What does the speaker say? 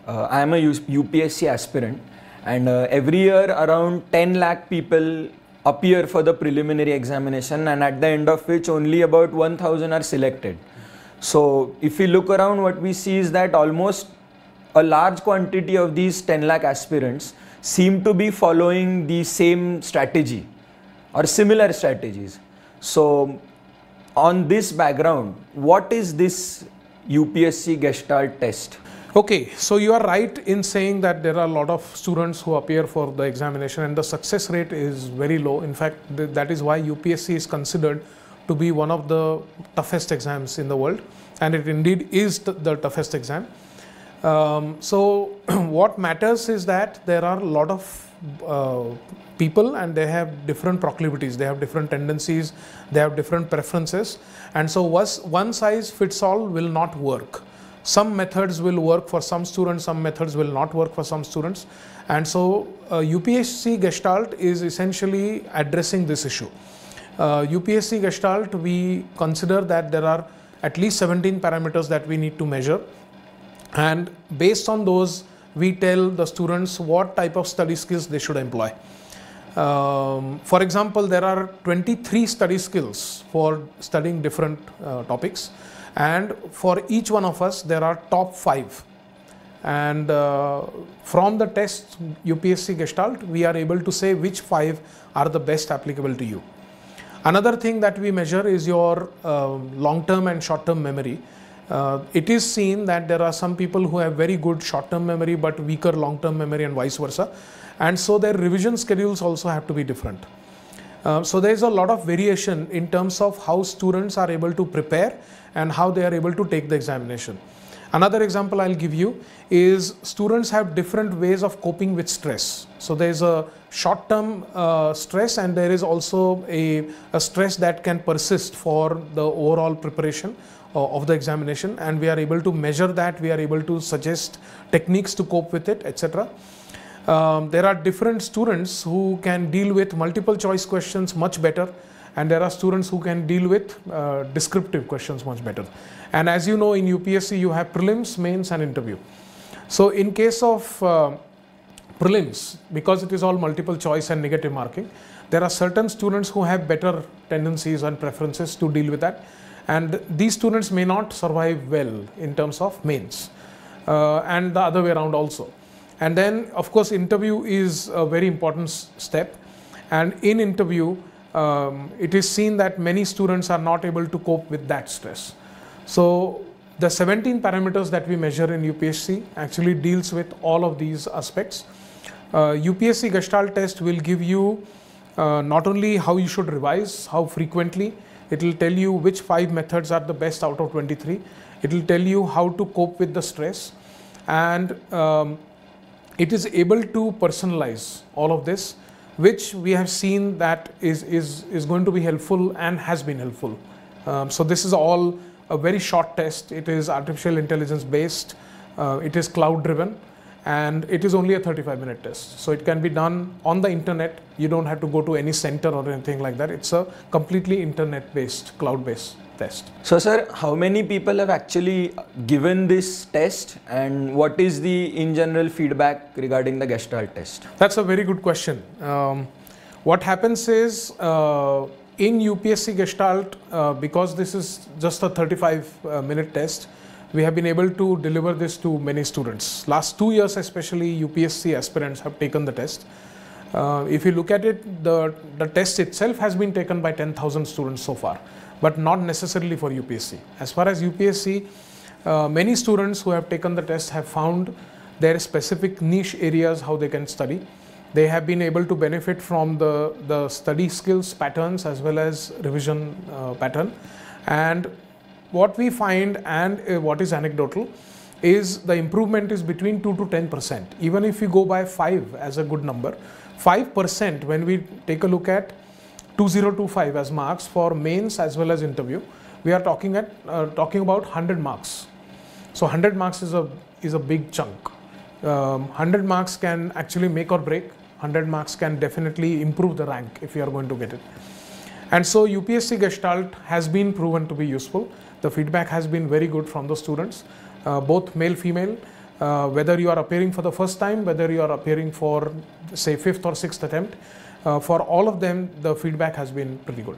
I am a UPSC aspirant, and every year around 10 lakh people appear for the preliminary examination, and at the end of which only about 1000 are selected. So if we look around, what we see is that almost a large quantity of these 10 lakh aspirants seem to be following the same strategy or similar strategies. So on this background, what is this UPSC Gestalt test? Okay, so you are right in saying that there are a lot of students who appear for the examination and the success rate is very low. In fact, that is why UPSC is considered to be one of the toughest exams in the world, and it indeed is the toughest exam. So what matters is that there are a lot of people and they have different proclivities, they have different tendencies, they have different preferences, and so one size fits all will not work. Some methods will work for some students, some methods will not work for some students, and so UPSC Gestalt is essentially addressing this issue. UPSC Gestalt, we consider that there are at least 17 parameters that we need to measure, and based on those we tell the students what type of study skills they should employ. For example, there are 23 study skills for studying different topics, and for each one of us there are top 5, and from the test UPSC Gestalt we are able to say which 5 are the best applicable to you. Another thing that we measure is your long-term and short-term memory. It is seen that there are some people who have very good short-term memory but weaker long-term memory and vice versa, and so their revision schedules also have to be different. So there is a lot of variation in terms of how students are able to prepare and how they are able to take the examination. Another example I'll give you is students have different ways of coping with stress. So there is a short-term stress, and there is also a stress that can persist for the overall preparation of the examination, and we are able to measure that, we are able to suggest techniques to cope with it, etc. There are different students who can deal with multiple choice questions much better, and there are students who can deal with descriptive questions much better. And as you know, in UPSC you have prelims, mains and interview. So in case of prelims, because it is all multiple choice and negative marking, there are certain students who have better tendencies and preferences to deal with that, and these students may not survive well in terms of mains, and the other way around also. And then of course interview is a very important step, and in interview it is seen that many students are not able to cope with that stress. So the 17 parameters that we measure in UPSC actually deals with all of these aspects. UPSC Gestalt test will give you not only how you should revise, how frequently, it will tell you which 5 methods are the best out of 23, it will tell you how to cope with the stress, and it is able to personalize all of this, which we have seen that is going to be helpful and has been helpful. So this is all a very short test. It is artificial intelligence based, it is cloud driven, and it is only a 35-minute test. So it can be done on the internet. You don't have to go to any center or anything like that. It's a completely internet based, cloud based test. So sir, how many people have actually given this test, and what is the in general feedback regarding the Gestalt test? That's a very good question. What happens is in UPSC Gestalt, because this is just a 35-minute test, we have been able to deliver this to many students. Last 2 years especially, UPSC aspirants have taken the test. If you look at it, the test itself has been taken by 10,000 students so far, but not necessarily for UPSC. As far as UPSC, many students who have taken the test have found their specific niche areas how they can study. They have been able to benefit from the study skills patterns as well as revision pattern. And what we find, and what is anecdotal, is the improvement is between 2 to 10%. Even if we go by 5 as a good number, 5% when we take a look at 2025 as marks for mains as well as interview, we are talking about 100 marks. So 100 marks is a big chunk. 100 marks can actually make or break. 100 marks can definitely improve the rank if you are going to get it. And so UPSC Gestalt has been proven to be useful. The feedback has been very good from the students, both male, female. whether you are appearing for the first time, whether you are appearing for say 5th or 6th attempt, for all of them the feedback has been pretty good.